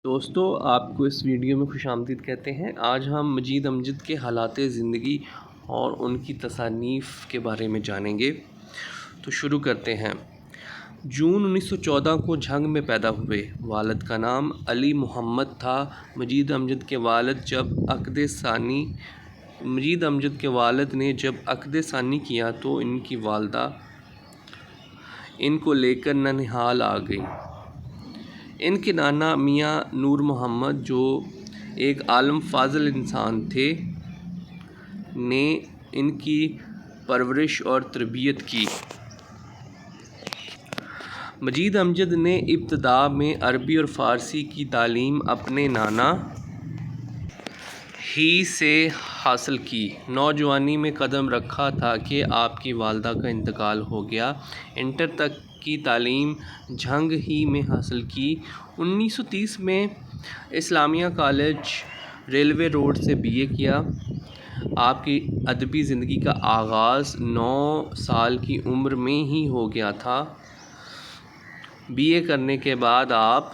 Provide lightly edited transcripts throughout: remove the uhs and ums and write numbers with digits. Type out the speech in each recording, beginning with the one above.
دوستو آپ کو اس ویڈیو میں خوش آمدید کہتے ہیں۔ آج ہم مجید امجد کے حالات زندگی اور ان کی تصانیف کے بارے میں جانیں گے، تو شروع کرتے ہیں۔ جون 1914 کو جھنگ میں پیدا ہوئے۔ والد کا نام علی محمد تھا۔ مجید امجد کے والد نے جب عقد ثانی کیا تو ان کی والدہ ان کو لے کر ننہال آ گئی۔ ان کے نانا میاں نور محمد، جو ایک عالم فاضل انسان تھے، نے ان کی پرورش اور تربیت کی۔ مجید امجد نے ابتدا میں عربی اور فارسی کی تعلیم اپنے نانا ہی سے حاصل کی۔ نوجوانی میں قدم رکھا تھا کہ آپ کی والدہ کا انتقال ہو گیا۔ انٹر تک کی تعلیم جھنگ ہی میں حاصل کی۔ 1930 میں اسلامیہ کالج ریلوے روڈ سے BA کیا۔ آپ کی ادبی زندگی کا آغاز 9 سال کی عمر میں ہی ہو گیا تھا۔ BA کرنے کے بعد آپ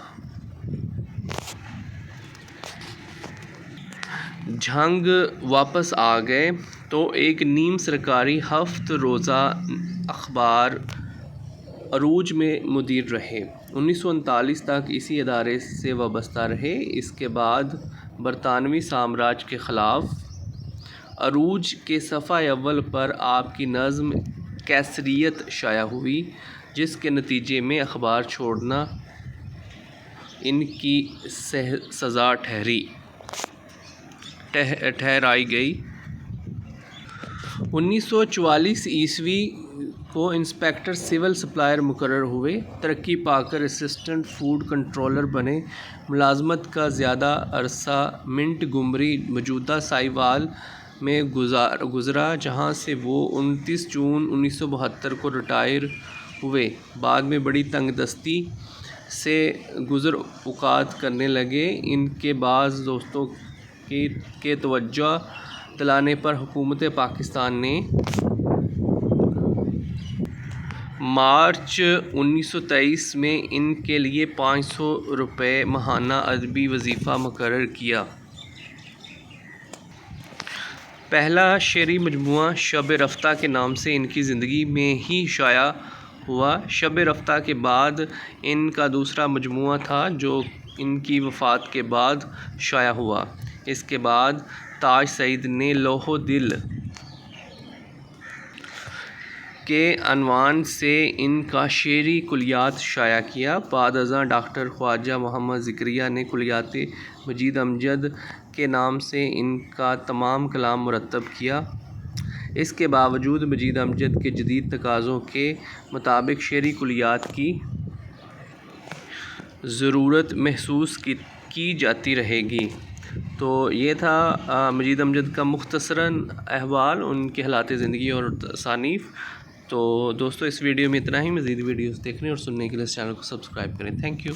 جھنگ واپس آ گئے تو ایک نیم سرکاری ہفت روزہ اخبار عروج میں مدیر رہے۔ 1939 تک اسی ادارے سے وابستہ رہے۔ اس کے بعد برطانوی سامراج کے خلاف عروج کے صفحہ اول پر آپ کی نظم کیسریت شائع ہوئی، جس کے نتیجے میں اخبار چھوڑنا ان کی سزا ٹھہرائی گئی۔ 1944 کو انسپکٹر سول سپلائر مقرر ہوئے۔ ترقی پا کر اسسٹنٹ فوڈ کنٹرولر بنے۔ ملازمت کا زیادہ عرصہ منٹ گمری موجودہ ساہیوال میں گزرا، جہاں سے وہ 29 جون 1972 کو ریٹائر ہوئے۔ بعد میں بڑی تنگ دستی سے گزر اوقات کرنے لگے۔ ان کے بعض دوستوں کے توجہ دلانے پر حکومت پاکستان نے مارچ 1923 میں ان کے لیے 500 روپے ماہانہ ادبی وظیفہ مقرر کیا۔ پہلا شعری مجموعہ شب رفتہ کے نام سے ان کی زندگی میں ہی شائع ہوا۔ شب رفتہ کے بعد ان کا دوسرا مجموعہ تھا، جو ان کی وفات کے بعد شائع ہوا۔ اس کے بعد تاج سعید نے لوح و دل کے عنوان سے ان کا شعری کلیات شائع کیا۔ بعد ازاں ڈاکٹر خواجہ محمد ذکریا نے کلیات مجید امجد کے نام سے ان کا تمام کلام مرتب کیا۔ اس کے باوجود مجید امجد کے جدید تقاضوں کے مطابق شعری کلیات کی ضرورت محسوس کی جاتی رہے گی۔ تو یہ تھا مجید امجد کا مختصراً احوال، ان کے حالات زندگی اور تصانیف۔ تو دوستو اس ویڈیو میں اتنا ہی۔ مزید ویڈیوز دیکھنے اور سننے کے لیے اس چینل کو سبسکرائب کریں۔ Thank you.